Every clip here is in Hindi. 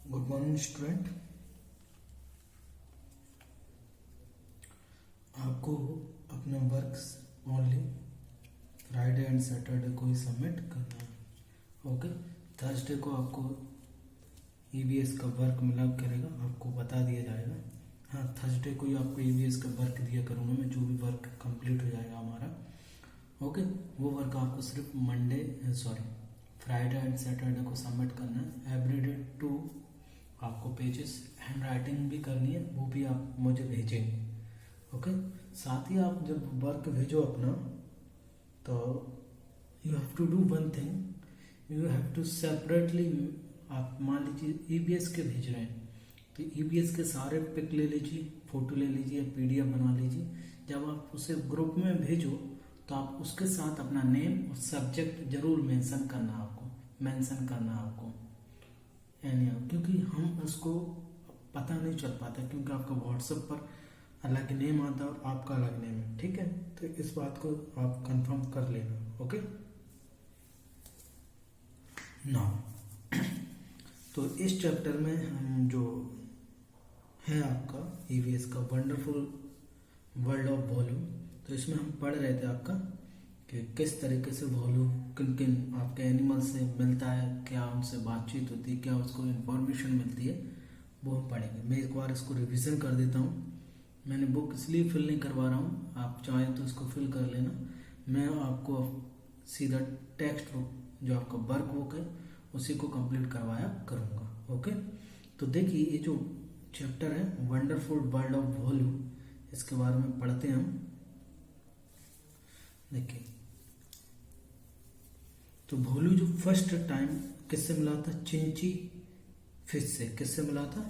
Good morning student. आपको अपना work only Friday and Saturday को ही सबमिट करना है। ओके, थर्सडे को आपको ईवीएस का वर्क मिला करेगा, आपको बता दिया जाएगा। हाँ, थर्सडे को ही आपको ईवीएस का वर्क दिया करूँगा मैं, जो भी वर्क कंप्लीट हो जाएगा हमारा। ओके, वो वर्क आपको सिर्फ फ्राइडे एंड सैटरडे को सबमिट करना है। एवरीडे 2 आपको पेजेस हैंड राइटिंग भी करनी है, वो भी आप मुझे भेजेंगे। ओके, साथ ही आप जब वर्क भेजो अपना, तो you have to do one thing, you have to separately. आप मान लीजिए ईबीएस के भेज रहे हैं, तो ईबीएस के सारे पिक ले लीजिए, फोटो ले लीजिए, पीडीएफ बना लीजिए। जब आप उसे ग्रुप में भेजो तो आप उसके साथ अपना नेम और सब्जेक्ट जरूर मेंशन करना आपको क्योंकि हम उसको पता नहीं चल पाता, क्योंकि आपका व्हाट्सएप पर अलग नेम आता है और आपका अलग नेम है। ठीक है, तो इस बात को आप कंफर्म कर लेना। ओके ना, तो इस चैप्टर में हम जो है आपका ईवीएस का वंडरफुल वर्ल्ड ऑफ वॉल्यूम, तो इसमें हम पढ़ रहे थे आपका कि किस तरीके से वॉल्यूम किन किन आपके एनिमल से मिलता है, क्या उनसे बातचीत होती है, क्या उसको इन्फॉर्मेशन मिलती है, वो हम पढ़ेंगे। मैं एक बार इसको रिवीजन कर देता हूँ। मैंने बुक इसलिए फिल नहीं करवा रहा हूँ, आप चाहें तो इसको फिल कर लेना। मैं आपको सीधा टेक्स्ट बुक जो आपका वर्क बुक है उसी को कंप्लीट करवाया करूँगा। ओके, तो देखिए ये जो चैप्टर है वंडरफुल वर्ल्ड ऑफ वॉल्यूम, इसके बारे में पढ़ते हैं हम। देखिए, तो भोलू जो फर्स्ट टाइम किससे मिला था? चिंची फिश से। किससे मिला था?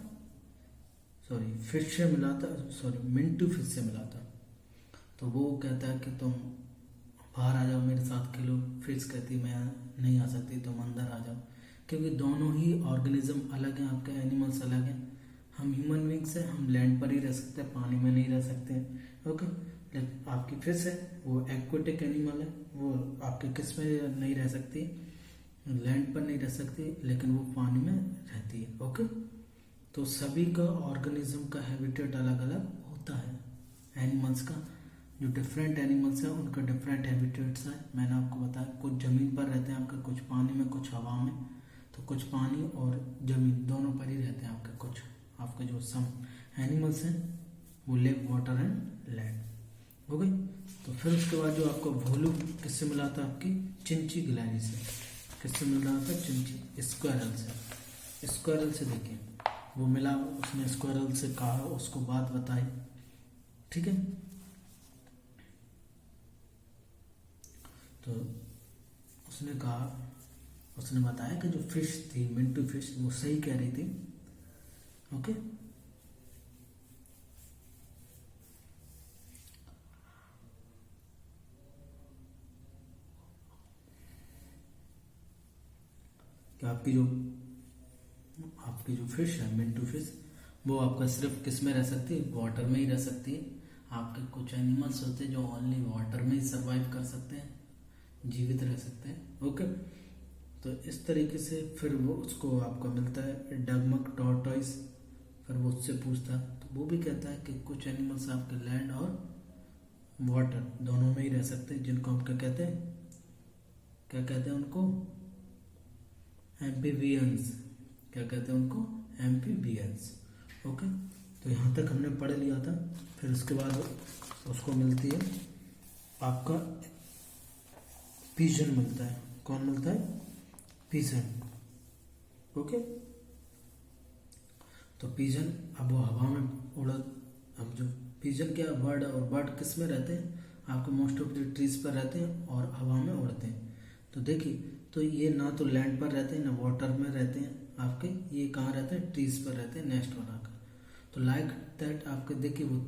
फिश से मिला था, मिंटू फिश से मिला था। तो वो कहता है कि तुम बाहर आ जाओ, मेरे साथ खेलो। फिश कहती मैं नहीं आ सकती, तुम अंदर आ जाओ। क्योंकि दोनों ही ऑर्गेनिज्म अलग हैं, आपके एनिमल्स अलग हैं। हम ह्यूमन बींग्स हैं, हम लैंड पर ही रह सकते हैं, पानी में नहीं रह सकते हैं। ओके, लेकिन आपकी फिश है वो एक्वेटिक एनिमल है, वो आपके किस में नहीं रह सकती, लैंड पर नहीं रह सकती, लेकिन वो पानी में रहती है। ओके, तो सभी का ऑर्गेनिज्म का हैबिटेट अलग अलग होता है। एनिमल्स का जो डिफरेंट एनिमल्स हैं उनका डिफरेंट हैबिटेट्स है। मैंने आपको बताया, कुछ ज़मीन पर रहते हैं आपके, कुछ पानी में, कुछ हवा में। तो कुछ पानी और ज़मीन दोनों पर ही रहते हैं आपके। कुछ आपके जो सम एनिमल्स हैं वो लिव वाटर एंड लैंड। हो गई। तो फिर उसके बाद जो आपको भोलू किससे मिला था? आपकी चिंची गिलहरी से। किससे मिल रहा था? चिंची स्क्वायरल से। स्क्वायरल से देखिए वो मिला, उसने स्क्वायरल से कहा, उसको बात बताई। ठीक है, तो उसने कहा, उसने बताया कि जो फिश थी, मिंटू फिश, वो सही कह रही थी। ओके, कि आपकी जो फिश है मिंटू फिश, वो आपका सिर्फ किस में रह सकती है? वाटर में ही रह सकती है। आपके कुछ एनिमल्स होते हैं जो ओनली वाटर में ही सरवाइव कर सकते हैं, जीवित रह सकते हैं। ओके, तो इस तरीके से फिर वो उसको आपका मिलता है डगमग टॉर्टॉइस। फिर वो उससे पूछता है, तो वो भी कहता है कि कुछ एनिमल्स आपके लैंड और वाटर दोनों में ही रह सकते हैं, जिनको हम क्या कहते हैं उनको? एम्फीबियंस। क्या कहते हैं उनको? एम्फीबियंस। ओके, तो यहाँ तक हमने पढ़ लिया था। फिर उसके बाद उसको मिलती है आपका पिजन मिलता है। कौन मिलता है? पिजन। ओके, तो पिजन अब वो हवा में उड़ा। अब जो पिजन क्या बर्ड, और बर्ड किस में रहते हैं? आपको मोस्ट ऑफ द ट्रीज पर रहते हैं और हवा में उड़ते हैं। तो देखिए, तो ये ना तो लैंड पर रहते हैं ना वाटर में रहते हैं आपके, ये कहाँ रहते हैं? ट्रीज पर रहते हैं, नेस्ट बनाकर। तो लाइक दैट आपके देखिए वो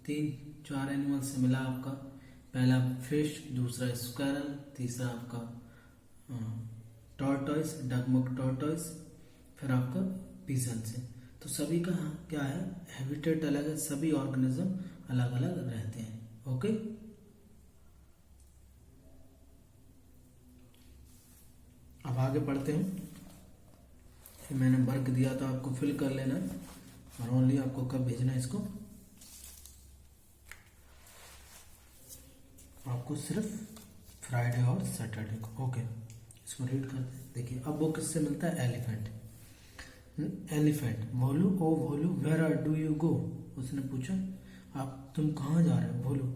3-4 एनिमल से मिला आपका। पहला फिश, दूसरा स्क्वायरल, तीसरा आपका टॉर्टॉइस, डगमग टॉर्टॉइस, फिर आपका पिजन से। तो सभी का क्या है? हैबिटेट अलग है, सभी ऑर्गेनिज्म अलग अलग रहते हैं। ओके, अब आगे पढ़ते हैं। कि मैंने वर्क दिया तो आपको फिल कर लेना है, और ओनली आपको कब भेजना है इसको, आपको सिर्फ फ्राइडे और सैटरडे को। ओके, इसको रीड करते हैं। देखिए अब वो किससे मिलता है, एलिफेंट। एलिफेंट, भोलू ओ Bholu where are do you go, उसने पूछा आप तुम कहाँ जा रहे हो। भोलू,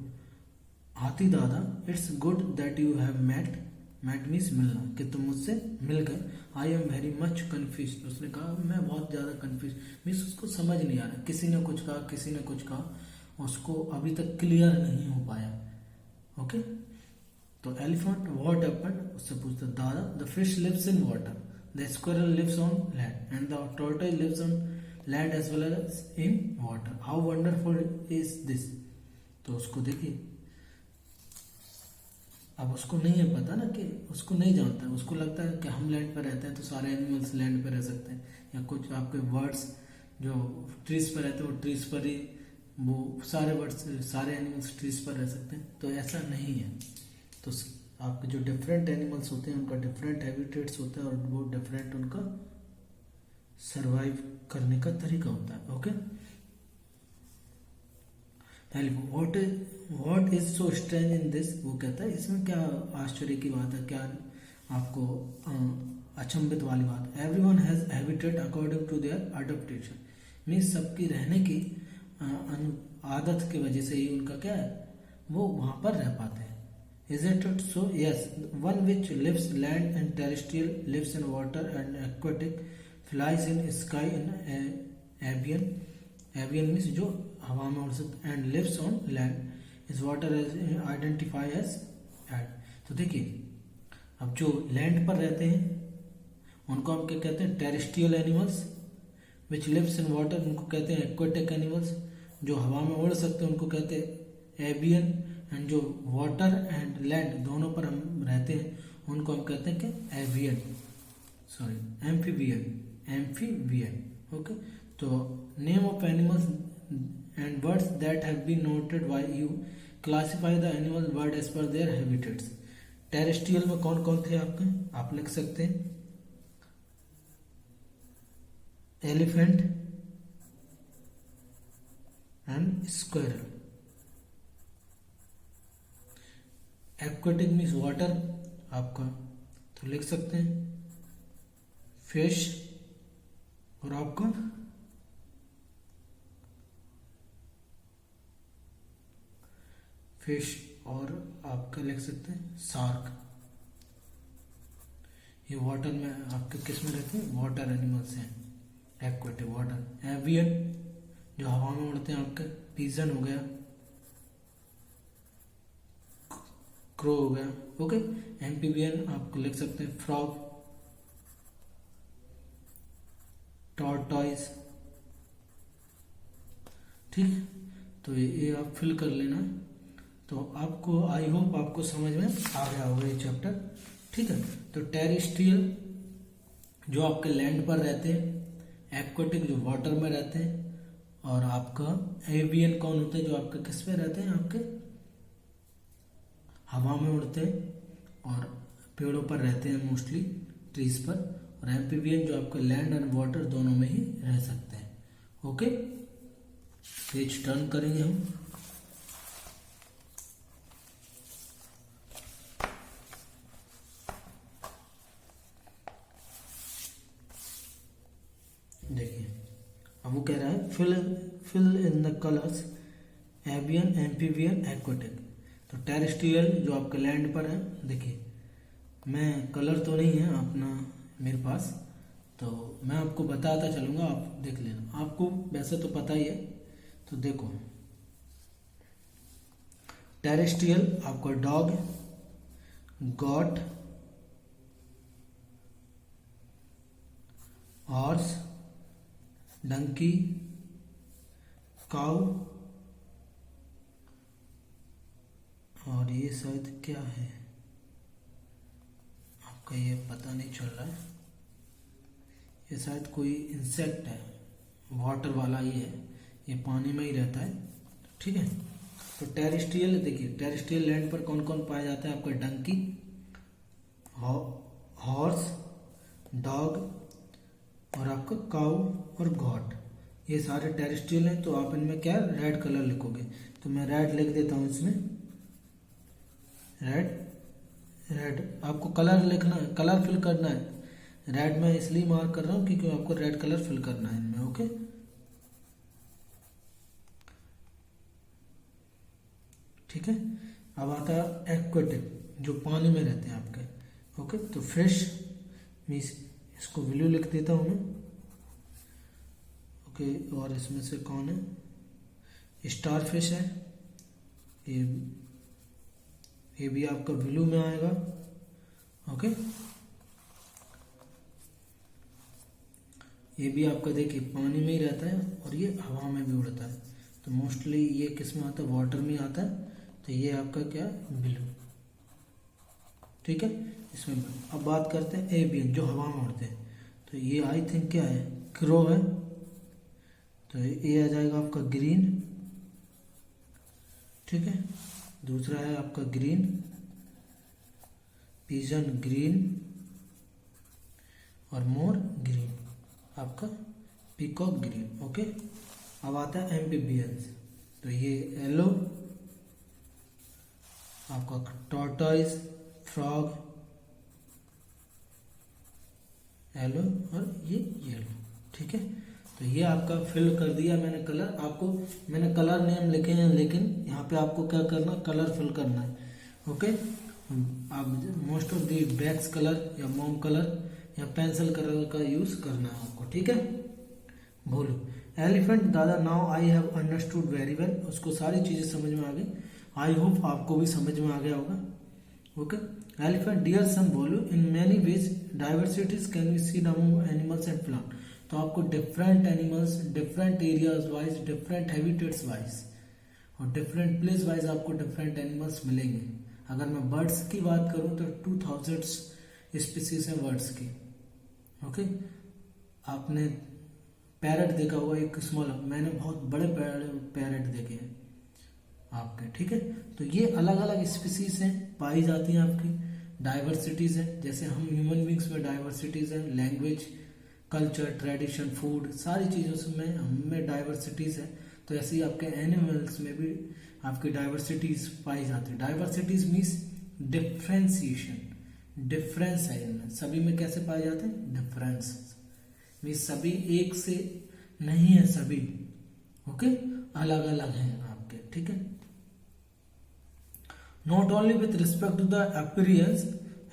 हाथी दादा it's good that you have met, met means मिलना, कि तुम मुझसे मिल गए। I am very much confuse, उसने कहा मैं बहुत ज़्यादा कन्फ्यूज, मीन्स उसको समझ नहीं आ रहा, किसी ने कुछ कहा किसी ने कुछ कहा, उसको अभी तक क्लियर नहीं हो पाया। ओके, तो एलिफेंट व्हाट हैपेंड, उससे पूछता दादा the fish lives in water, the squirrel lives on land and the tortoise lives on land as well as in water, how wonderful is this. तो उसको देखिए, अब उसको नहीं है पता ना, कि उसको नहीं जानता, उसको लगता है कि हम लैंड पर रहते हैं तो सारे एनिमल्स लैंड पर रह सकते हैं, या कुछ आपके वर्ड्स जो ट्रीज पर रहते हैं वो ट्रीज पर ही, वो सारे वर्ड्स सारे एनिमल्स ट्रीज पर रह सकते हैं, तो ऐसा नहीं है। तो आपके जो डिफरेंट एनिमल्स होते हैं उनका डिफरेंट हैबिटेट्स होता है, और वो डिफरेंट उनका सरवाइव करने का तरीका होता है। Okay, what is so strange in this, वो कहता है इसमें क्या आश्चर्य की बात है, क्या आपको अचंभित वाली बात। Everyone has habitat according to their adaptation, means सबकी रहने की आदत की वजह से ही उनका क्या है, वो वहां पर रह पाते हैं। Isn't it so? Yes, one which lives land and terrestrial, lives in water and aquatic, flies in sky in avian. Avian means जो हवा में उड़ सकता, and lives on land is water as identify as air. तो देखिए अब जो लैंड पर रहते हैं उनको हम क्या कहते हैं, terrestrial animals. Which lives in water उनको कहते हैं एक्वेटिक एनिमल्स। जो हवा में उड़ सकते हैं उनको कहते हैं एवियन, एंड जो वाटर एंड लैंड दोनों पर हम रहते हैं उनको हम कहते हैं कि avian, sorry amphibian, amphibian. Okay, तो name of animals and birds that have been noted by you, classify the animal bird as per their habitats. Terrestrial में कौन कौन थे आपके, आप लिख सकते हैं elephant and squirrel. Aquatic means water आपका, तो लिख सकते हैं फिश, और आपका फिश, और आपका लिख सकते हैं शार्क। ये वाटर में आपके किस में रहते हैं, वाटर एनिमल्स हैं, एक्वेटिक वाटर। एवियन जो हवा में उड़ते हैं आपके, पिजन हो गया, क्रो हो गया। ओके, एम्फीबियन आपको लिख सकते हैं फ्रॉग, टॉर्टॉइस। ठीक, तो ये आप फिल कर लेना। तो आपको आई होप आपको समझ में आ गया होगा ये चैप्टर। ठीक है, तो टेरेस्ट्रियल जो आपके लैंड पर रहते हैं, एक्वेटिक जो वाटर में रहते हैं, और आपका एवियन कौन होते हैं जो आपके किस पे रहते हैं, आपके हवा में उड़ते हैं और पेड़ों पर रहते हैं, मोस्टली ट्रीज पर। और एम्फीबियन जो आपके लैंड एंड वाटर दोनों में ही रह सकते हैं। ओके, पेज टर्न करेंगे हम। देखिए अब वो कह रहा है fill in the colours avian, amphibian, aquatic. तो टेरेस्ट्रियल जो आपके लैंड पर है, देखिए मैं कलर तो नहीं है अपना मेरे पास, तो मैं आपको बताता चलूँगा, आप देख लेना। आपको वैसे तो पता ही है, तो देखो टेरेस्ट्रियल आपका डॉग, गॉट, हॉर्स, डंकी, काऊ, और ये शायद क्या है आपका, ये पता नहीं चल रहा है, ये शायद कोई इंसेक्ट है, वाटर वाला ही है, ये पानी में ही रहता है। ठीक है, तो टेरेस्ट्रियल देखिए, टेरेस्ट्रियल लैंड पर कौन कौन पाया जाता है, आपका डंकी, हॉर्स, डॉग, और आपका काऊ और गॉट, ये सारे टेरेस्ट्रियल हैं, तो आप इनमें क्या रेड कलर लिखोगे। तो मैं रेड लिख देता हूँ इसमें, रेड। रेड आपको कलर लिखना है, कलर फिल करना है। रेड में इसलिए मार्क कर रहा हूँ क्योंकि आपको रेड कलर फिल करना है इनमें। ओके, ठीक है। अब आता है एक्वेटिक, जो पानी में रहते हैं आपके। ओके, तो फिश मीन्स इसको वैल्यू लिख देता हूँ मैं। ओके, और इसमें से कौन है, स्टार फिश है, ये भी आपका वैल्यू में आएगा। ओके, ये भी आपका देखिए पानी में ही रहता है और ये हवा में भी उड़ता है। तो मोस्टली ये किस में आता है, वाटर में आता है। तो ये आपका क्या है, ब्लू। ठीक है, इसमें अब बात करते हैं एवियन, जो हवा में उड़ते हैं। तो ये आई थिंक क्या है, क्रो है। तो ये आ जाएगा आपका ग्रीन। ठीक है, दूसरा है आपका ग्रीन, पिजन ग्रीन, और मोर ग्रीन, आपका पीकॉक ग्रीन। ओके, अब आता है एम्फीबियंस। तो ये येलो, आपका टॉर्टॉइस, फ्रॉग, येलो, और ये येलो। ठीक है, तो ये आपका फिल कर दिया मैंने कलर। आपको मैंने कलर नेम लिखे हैं, लेकिन यहाँ पे आपको क्या करना, कलर फिल करना है। ओके, आप most of the wax colour या मोम कलर या पेंसिल कलर का यूज करना है आपको। ठीक है, बोलो एलिफेंट दादा, now I have understood very well. उसको सारी चीजें समझ में आ गई। आई होप आपको भी समझ में आ गया होगा। ओके, एलिफेंट डियर सन, बोलो in many ways diversities can be seen among animals and plant. तो आपको different animals, different areas wise, different habitats wise और डिफरेंट प्लेस वाइज आपको डिफरेंट एनिमल्स मिलेंगे। अगर मैं बर्ड्स की बात करूं तो 2000 स्पीसीज हैं बर्ड्स की। ओके, आपने पैरट देखा होगा, एक स्मॉल, मैंने बहुत बड़े पैरट देखे हैं आपके। ठीक है, तो ये अलग अलग स्पीसीज हैं, पाई जाती हैं आपकी, डाइवर्सिटीज हैं। जैसे हम ह्यूमन बींग्स में डाइवर्सिटीज हैं, लैंग्वेज, कल्चर, ट्रेडिशन, फूड, सारी चीज़ों में हमें डाइवर्सिटीज है। तो ऐसे ही आपके एनिमल्स में भी आपकी डाइवर्सिटीज पाई जाती है। डाइवर्सिटीज मीन्स डिफ्रेंसिएशन, डिफरेंस है इनमें। सभी में कैसे पाए जाते हैं, डिफरेंस मीन्स सभी एक से नहीं है, सभी ओके अलग अलग हैं आपके। ठीक है, not only with respect to the appearance,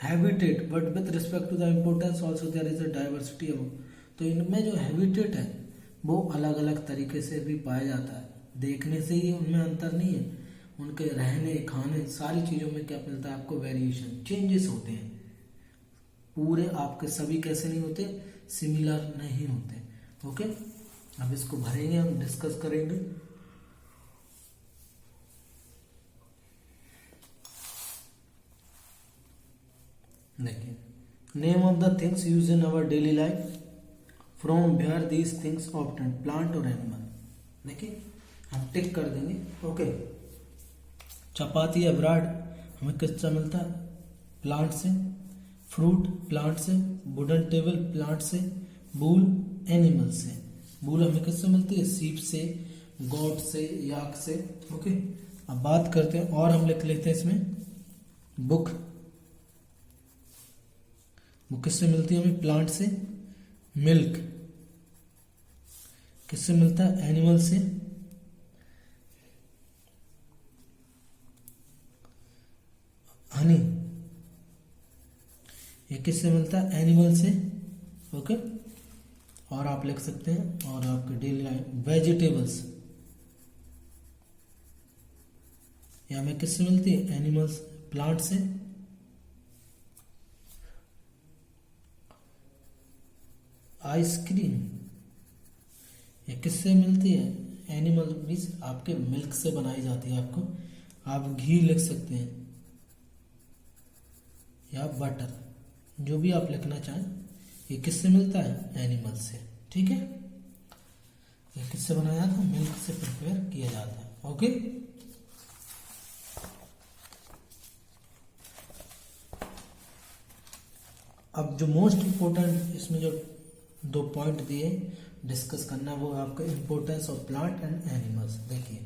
habitat, but with respect to the importance also there is a diversity among. तो इनमें जो हैबिटेट है वो अलग अलग तरीके से भी पाया जाता है। देखने से ही उनमें अंतर नहीं है, उनके रहने, खाने, सारी चीजों में क्या मिलता है आपको, वेरिएशन, चेंजेस होते हैं। पूरे आपके सभी कैसे नहीं होते, सिमिलर नहीं होते। ओके, अब इसको भरेंगे, हम डिस्कस करेंगे। देखिए, name of the things use in our daily life, from where these things obtain, plant और एनिमल। देखिए, हम टिक कर देंगे। ओके, चपाती या ब्रेड हमें किससे मिलता है, प्लांट से। फ्रूट प्लांट से, वुडन टेबल प्लांट से, वूल एनिमल से। वूल हमें किससे मिलती है, सीप से, गोट से, याक से। ओके, अब बात करते हैं और हम लिख लेते हैं इसमें बुक। वो किससे मिलती है हमें, प्लांट से। मिल्क किससे मिलता है, एनिमल से। हनी ये किससे मिलता है, एनिमल से। ओके, और आप लिख सकते हैं, और आपके डेली लाइफ, वेजिटेबल्स ये हमें किससे मिलती है, एनिमल्स, प्लांट से। आइसक्रीम ये किससे मिलती है, एनिमल मीन्स आपके मिल्क से बनाई जाती है। आपको आप घी लिख सकते हैं या बटर, जो भी आप लिखना चाहें। ये किससे मिलता है, एनिमल से। ठीक है, ये किससे बनाया जाता है, मिल्क से प्रिपेयर किया जाता है। ओके, अब जो मोस्ट इम्पोर्टेंट इसमें जो 2 पॉइंट दिए डिस्कस करना, वो आपका importance of plant and animals. देखिए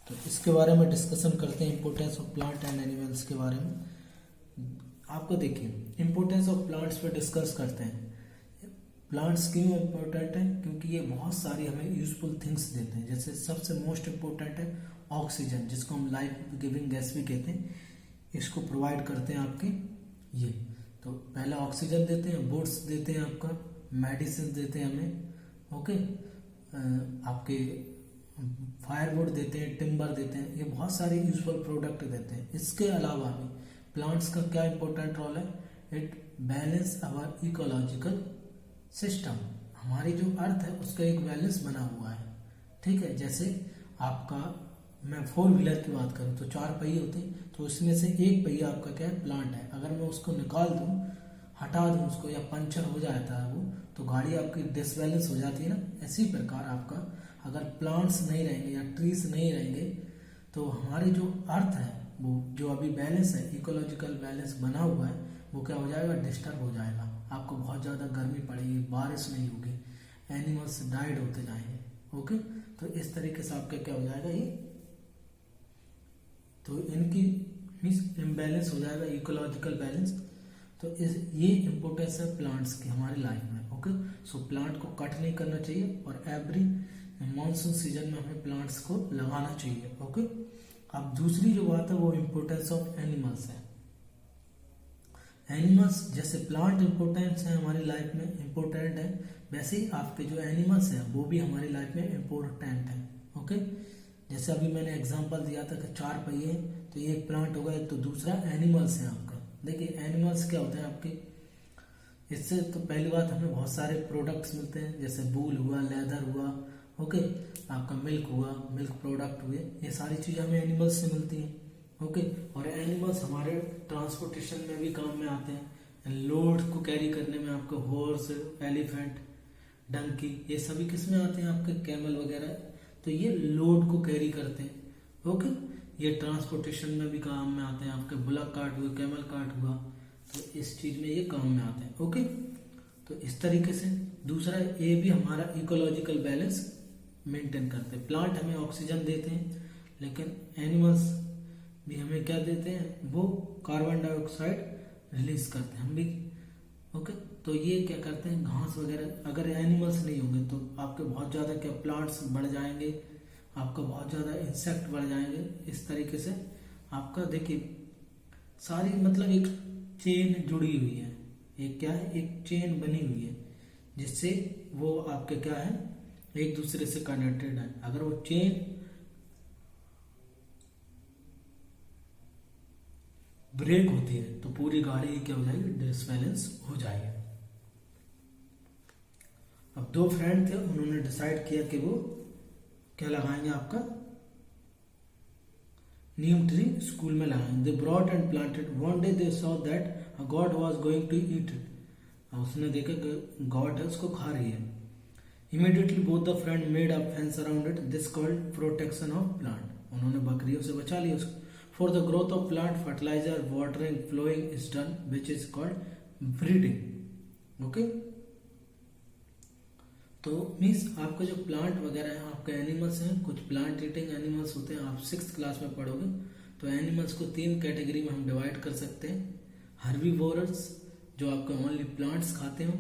तो इसके बारे में डिस्कशन करते हैं, importance of plant and animals के बारे में। आपको देखिए इम्पोर्टेंस ऑफ प्लांट्स पे डिस्कस करते हैं। प्लांट्स क्यों इम्पोर्टेंट है? क्योंकि ये बहुत सारी हमें यूजफुल थिंग्स देते हैं। जैसे सबसे मोस्ट इम्पोर्टेंट है ऑक्सीजन, जिसको हम लाइफ गिविंग गैस भी कहते हैं, इसको प्रोवाइड करते हैं आपके ये। तो पहला ऑक्सीजन देते हैं, वुड्स देते हैं, आपका मेडिसिन देते हैं हमें, ओके, आपके फायरवुड देते हैं, टिम्बर देते हैं, ये बहुत सारे यूजफुल प्रोडक्ट देते हैं। इसके अलावा भी प्लांट्स का क्या इंपॉर्टेंट रोल है? It balance our ecological system. हमारी जो अर्थ है उसका एक बैलेंस बना हुआ है, ठीक है। जैसे आपका मैं 4 व्हीलर की बात करूं तो 4 पहिए होते हैं, तो उसमें से एक पहिया आपका क्या है? प्लांट है। अगर मैं उसको निकाल दूं, हटा दूं उसको, या पंचर हो जाता है वो, तो गाड़ी आपकी डिसबैलेंस हो जाती है ना। इसी प्रकार आपका अगर प्लांट्स नहीं रहेंगे या ट्रीज नहीं रहेंगे तो हमारी जो अर्थ है वो जो अभी बैलेंस है, इकोलॉजिकल बैलेंस बना हुआ है, वो क्या हो जाएगा? डिस्टर्ब हो जाएगा। आपको बहुत ज़्यादा गर्मी पड़ेगी, बारिश नहीं होगी, एनिमल्स डाइड होते जाएंगे, ओके। तो इस तरीके से आपका क्या हो जाएगा ये, तो इनकी मीन्स इम्बैलेंस हो जाएगा, इकोलॉजिकल बैलेंस। तो ये इम्पोर्टेंस है प्लांट्स की हमारी लाइफ में, ओके। सो प्लांट को कट नहीं करना चाहिए और एवरी मानसून सीजन में हमें प्लांट्स को लगाना चाहिए, ओके। अब दूसरी जो बात है वो इम्पोर्टेंस ऑफ एनिमल्स है। एनिमल्स जैसे प्लांट इम्पोर्टेंस है हमारी लाइफ में, इम्पोर्टेंट है, वैसे ही आपके जो एनिमल्स हैं वो भी हमारी लाइफ में इम्पोर्टेंट है, ओके। जैसे अभी मैंने एग्जांपल दिया था कि 4 पहिए, तो एक प्लांट होगा, एक तो दूसरा एनिमल्स है आपका। देखिए एनिमल्स क्या होते हैं आपके, इससे तो पहली बात हमें बहुत सारे प्रोडक्ट्स मिलते हैं, जैसे वूल हुआ, लेदर हुआ, ओके, आपका मिल्क हुआ, मिल्क प्रोडक्ट हुए, ये सारी चीज़ें हमें एनिमल्स से मिलती हैं, ओके। और एनिमल्स हमारे ट्रांसपोर्टेशन में भी काम में आते हैं, लोड को कैरी करने में आपको हॉर्स, एलिफेंट, डंकी, ये सभी किस में आते हैं? आपके कैमल वगैरह, तो ये लोड को कैरी करते हैं, ओके। ये ट्रांसपोर्टेशन में भी काम में आते हैं, आपके बुलक कार्ट हुए, कैमल कार्ट हुआ, तो इस चीज में ये काम में आते हैं, ओके। तो इस तरीके से दूसरा ये भी हमारा इकोलॉजिकल बैलेंस मेंटेन करते हैं। प्लांट हमें ऑक्सीजन देते हैं, लेकिन एनिमल्स भी हमें क्या देते हैं? वो कार्बन डाइऑक्साइड रिलीज करते हैं, हम भी, ओके। तो ये क्या करते हैं? घास वगैरह, अगर एनिमल्स नहीं होंगे तो आपके बहुत ज़्यादा क्या प्लांट्स बढ़ जाएंगे, आपका बहुत ज़्यादा इंसेक्ट बढ़ जाएंगे। इस तरीके से आपका देखिए सारी मतलब एक चेन जुड़ी हुई है, एक क्या है? एक चेन बनी हुई है, जिससे वो आपके क्या है? एक दूसरे से कनेक्टेड है। अगर वो चेन ब्रेक होती है तो पूरी गाड़ी क्या हो जाएगी? डिसबैलेंस हो जाएगी। अब 2 फ्रेंड थे, उन्होंने डिसाइड किया कि वो क्या लगाएंगे? आपका नीम ट्री स्कूल में लगाएंगे। They brought and planted. One day they saw that a goat was going to eat it. उसने देखा कि गॉड है उसको खा रही है। Immediately both the friend made a fence around it, this called protection of plant. उन्होंने बकरियों से बचा लिया उसको। For the growth of plant fertiliser, watering, flowing is done, which is called breeding, okay. तो मीन्स आपका जो प्लांट वगैरह है, आपके एनिमल्स हैं, कुछ प्लांट ईटिंग एनिमल्स होते हैं, आप 6th क्लास में पढ़ोगे। तो एनिमल्स को 3 कैटेगरी में हम डिवाइड कर सकते हैं। हर्बीवोरस जो आपके ओनली प्लांट्स खाते हो,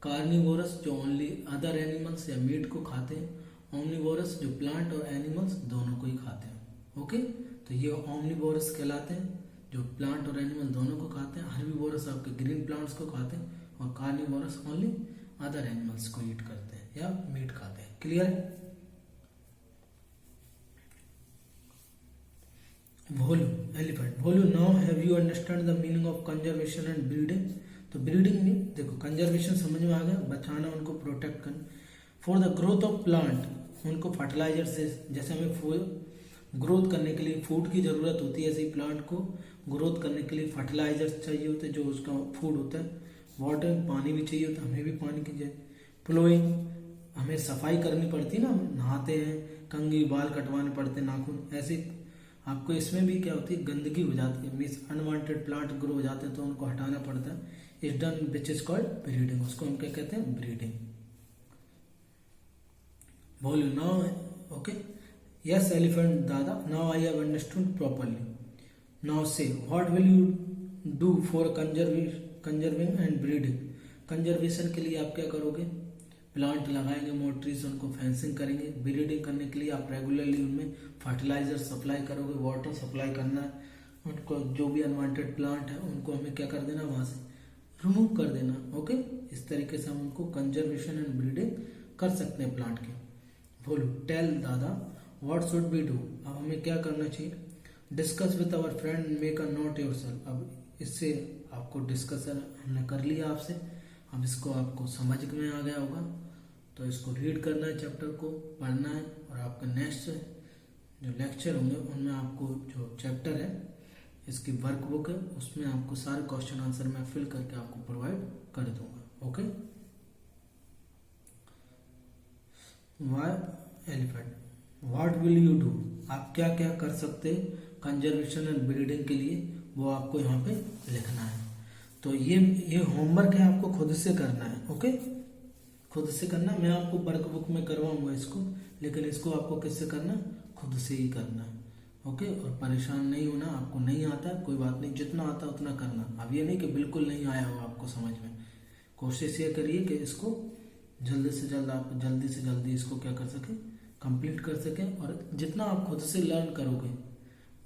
कार्निवोरस जो ओनली अदर एनिमल्स या मीट को खाते हैं, ओमनिवोरस जो प्लांट और एनिमल्स दोनों को ही खाते हैं, ओके। तो ये ओमनिवोरस कहलाते हैं, जो प्लांट और एनिमल दोनों को खाते हैं। हर्बीवोरस आपके ग्रीन प्लांट्स को खाते हैं, और कार्निवोरस ओनली अदर एनिमल्स को ईट करते हैं या मीट खाते हैं। क्लियर है? वोलू, एलिफेंट। वोलू, now have you understand the meaning of conservation and breeding. तो ब्रीडिंग में देखो, कंजर्वेशन समझ में आ गया, बचाना, उनको प्रोटेक्ट करना। For the growth of plant, उनको फर्टिलाइजर से, जैसे हमें ग्रोथ करने के लिए फूड की जरूरत होती है, ऐसे ही प्लांट को ग्रोथ करने के लिए फर्टिलाइजर चाहिए होते हैं, जो उसका फूड होता है। वाटर, पानी भी चाहिए होता है, हमें भी पानी की चाहिए। फ्लोइंग, हमें सफाई करनी पड़ती है ना, हम नहाते हैं, कंघी, बाल कटवाने पड़ते हैं, नाखून, ऐसे आपको इसमें भी क्या होती है? गंदगी हो जाती है, मीन्स अनवांटेड प्लांट ग्रो हो जाते हैं तो उनको हटाना पड़ता है। Is done which is called breeding, उसको हम क्या कहते हैं, ब्रीडिंग। बोलो नाउ, ओके, यस एलिफेंट दादा, now I have understood properly, now say what will you do for conserving and breeding. Conservation के लिए आप क्या करोगे, प्लांट लगाएंगे, मोर ट्रीज, उनको फेंसिंग करेंगे। ब्रीडिंग करने के लिए आप रेगुलरली उनमें फर्टिलाइजर सप्लाई करोगे, वाटर सप्लाई करना है उनको, जो भी अनवांटेड प्लांट है उनको हमें क्या कर देना, वहां से रिमूव कर देना। ओके, इस तरीके से हम उनको कंजर्वेशन एंड ब्रीडिंग कर सकते हैं प्लांट की। बोलो टेल दादा व्हाट शुड बी डू, अब हमें क्या करना चाहिए, discuss with our friend, make a note yourself. अब इससे आपको डिस्कशन हमने कर लिया आपसे, अब इसको आपको समझ में आ गया होगा, तो इसको रीड करना है, चैप्टर को पढ़ना है, और आपका नेक्स्ट जो लेक्चर होंगे उनमें आपको जो चैप्टर है इसकी वर्कबुक है, उसमें आपको सारे क्वेश्चन आंसर मैं फिल करके आपको प्रोवाइड कर दूंगा। Okay, why elephant, what will you do, आप क्या क्या कर सकते हैं कंजर्वेशन एंड ब्रीडिंग के लिए, वो आपको यहाँ पे लिखना है। तो ये होमवर्क है, आपको खुद से करना है। ओके, खुद से करना, मैं आपको वर्कबुक में करवाऊंगा इसको, लेकिन इसको आपको किससे करना, खुद से ही करना है। ओके, और परेशान नहीं होना, आपको नहीं आता कोई बात नहीं, जितना आता है उतना करना। अब ये नहीं कि बिल्कुल नहीं आया हो आपको समझ में, कोशिश ये करिए कि इसको जल्दी से जल्दी इसको क्या कर सके, कंप्लीट कर सके, और जितना आप खुद से लर्न करोगे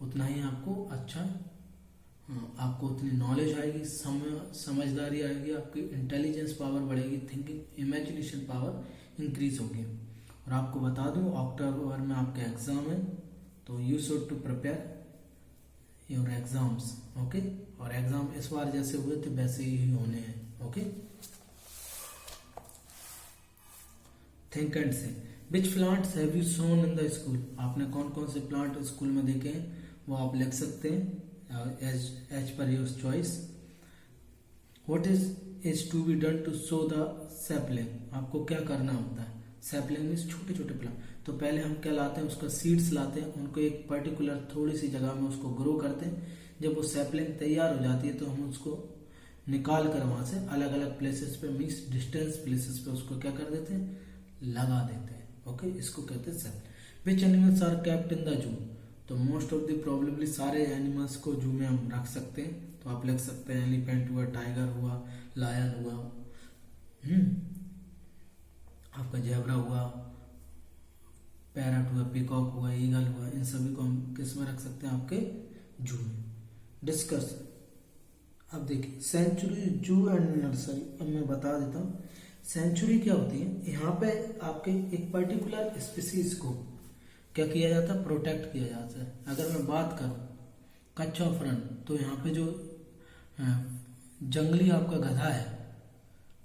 उतना ही आपको अच्छा, आपको उतनी नॉलेज आएगी, समझदारी आएगी, आपकी इंटेलिजेंस पावर बढ़ेगी, थिंकिंग इमेजिनेशन पावर इंक्रीज होगी। और आपको बता दूं अक्टूबर में आपका एग्जाम है, तो you should to prepare your exams. Okay, और एग्जाम इस बार जैसे हुए थे वैसे ही होने हैं। ओके, थिंक एंड से, which plants have you soon in the school, आपने कौन कौन से प्लांट स्कूल में देखे हैं वो आप लिख सकते हैं as per your choice. What is to be done to sow the sapling, आपको क्या करना होता है, सैपलिंग में छोटे छोटे प्लांट, तो पहले हम क्या लाते हैं, उसका सीड्स लाते हैं, उनको एक पर्टिकुलर थोड़ी सी जगह में उसको ग्रो करते हैं। जब वो सैपलिंग तैयार हो जाती है तो हम उसको निकाल कर वहां से अलग अलग प्लेसेस पे, मीन्स डिस्टेंस प्लेसेस पे उसको क्या कर देते हैं, लगा देते हैं। ओके, इसको कहते हैं sapling. Which animals are kept in the zoo, तो मोस्ट ऑफ द प्रोबेबली सारे एनिमल्स को जू में हम रख सकते हैं, तो आप लिख सकते हैं एलिफेंट हुआ, टाइगर हुआ, लायन हुआ, आपका जेब्रा हुआ, पैरट हुआ, पीकॉक हुआ, ईगल हुआ, इन सभी को हम किस में रख सकते हैं, आपके जू में। डिस्कस, अब देखिए सेंचुरी, जू एंड नर्सरी, अब मैं बता देता हूँ सेंचुरी क्या होती है। यहाँ पे आपके एक पर्टिकुलर स्पीसीज को क्या किया जाता है, प्रोटेक्ट किया जाता है। अगर मैं बात करूं कच्छ ऑफ रन, तो यहाँ पे जो जंगली आपका गधा है,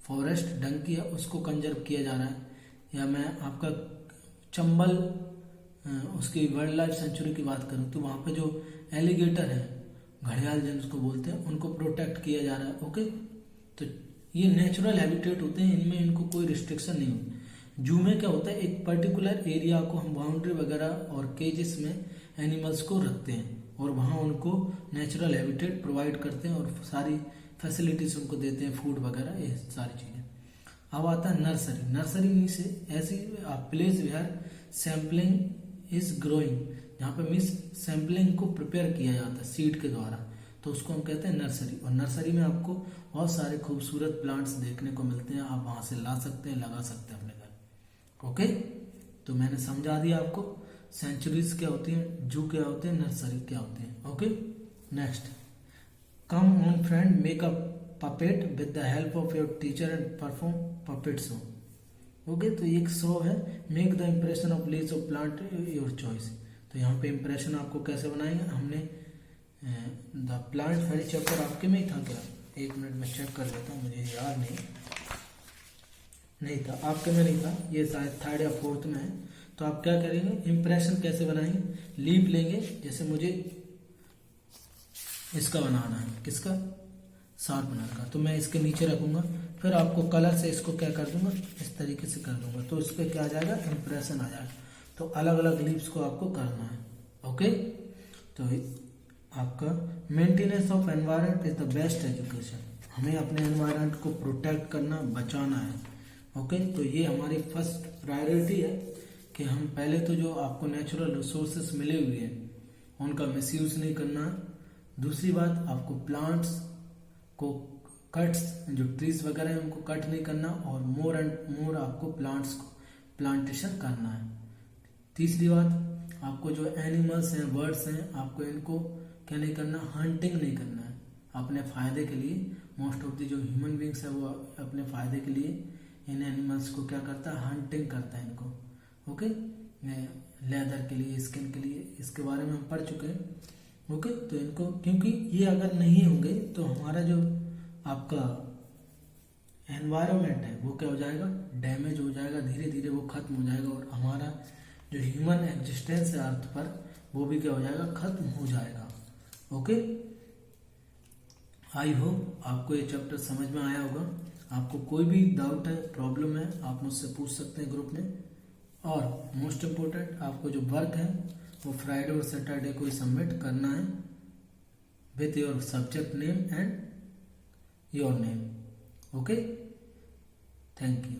फॉरेस्ट डंकी है, उसको कंजर्व किया जा रहा है। या मैं आपका चंबल उसकी वाइल्ड लाइफ सेंचुरी की बात करूं, तो वहां पे जो एलिगेटर है, घड़ियाल जिनको बोलते हैं, उनको प्रोटेक्ट किया जा रहा है। ओके, तो ये नेचुरल हैबिटेट होते हैं, इनमें इनको कोई रिस्ट्रिक्शन नहीं होती। जू में क्या होता है, एक पर्टिकुलर एरिया को हम बाउंड्री वगैरह और केजेस में एनिमल्स को रखते हैं, और वहाँ उनको नेचुरल हैबिटेट प्रोवाइड करते हैं, और सारी फैसिलिटीज उनको देते हैं, फूड वगैरह, ये सारी चीजें। अब आता है नर्सरी। नर्सरी मीन्स ऐसी place where sampling is growing, जहाँ पे मीन्स सैम्पलिंग को प्रिपेयर किया जाता है सीड के द्वारा, तो उसको हम कहते हैं नर्सरी। और नर्सरी में आपको बहुत सारे खूबसूरत प्लांट्स देखने को मिलते हैं, आप वहां से ला सकते हैं, लगा सकते हैं अपने घर। ओके, तो मैंने समझा दिया आपको सेंचुरीज क्या होती हैं, जू क्या होते हैं, नर्सरी क्या होते हैं। Okay, next, come on friend make a puppet with the help of your teacher and perform puppet show। Okay, तो एक शो है, make the impression of leaves of plant your choice. तो यहाँ पे इम्प्रेशन आपको कैसे बनाएंगे, हमने द प्लांट फेरी चैप्टर आपके में ही था क्या, एक मिनट में चेक कर लेता हूँ, मुझे याद नहीं था, आपके में नहीं था, ये शायद थर्ड या फोर्थ में है। तो आप क्या करेंगे, इम्प्रेशन कैसे बनाएंगे, लीप लेंगे, जैसे मुझे इसका बनाना है, किसका, शार्पनर का, तो मैं इसके नीचे रखूंगा, फिर आपको कलर से इसको क्या कर दूंगा, इस तरीके से कर दूंगा, तो इस पर क्या आ जाएगा, इंप्रेशन आ जाएगा। तो अलग अलग लीव्स को आपको करना है। ओके, तो आपका maintenance of environment is the best education. हमें अपने एनवायरनमेंट को प्रोटेक्ट करना, बचाना है। ओके, तो ये हमारी फर्स्ट प्रायोरिटी है कि हम पहले तो जो आपको नेचुरल रिसोर्सेस मिले हुए हैं उनका मिसयूज नहीं करना है। दूसरी बात, आपको प्लांट्स को कट्स, जो ट्रीज वगैरह है उनको कट नहीं करना, और मोर एंड मोर आपको प्लांट्स को प्लांटेशन करना है। तीसरी बात, आपको जो एनिमल्स हैं, बर्ड्स हैं, आपको इनको क्या नहीं करना, हंटिंग नहीं करना है अपने फायदे के लिए। मोस्ट ऑफ द जो ह्यूमन बींग्स है वो अपने फायदे के लिए इन एनिमल्स को क्या करता है, हंटिंग करता है इनको। ओके, लेदर के लिए, स्किन के लिए, इसके बारे में हम पढ़ चुके हैं। ओके, तो इनको, क्योंकि ये अगर नहीं होंगे तो हमारा जो आपका एनवायरनमेंट है वो क्या हो जाएगा, डैमेज हो जाएगा, धीरे धीरे वो खत्म हो जाएगा, और हमारा जो ह्यूमन एग्जिस्टेंस है अर्थ पर वो भी क्या हो जाएगा, खत्म हो जाएगा। ओके, आई होप आपको ये चैप्टर समझ में आया होगा। आपको कोई भी डाउट है, प्रॉब्लम है, आप मुझसे पूछ सकते हैं ग्रुप में। और मोस्ट इम्पोर्टेंट, आपको जो वर्क है वो फ्राइडे और सैटरडे को ही सबमिट करना है with your subject name and your name. Okay, thank you.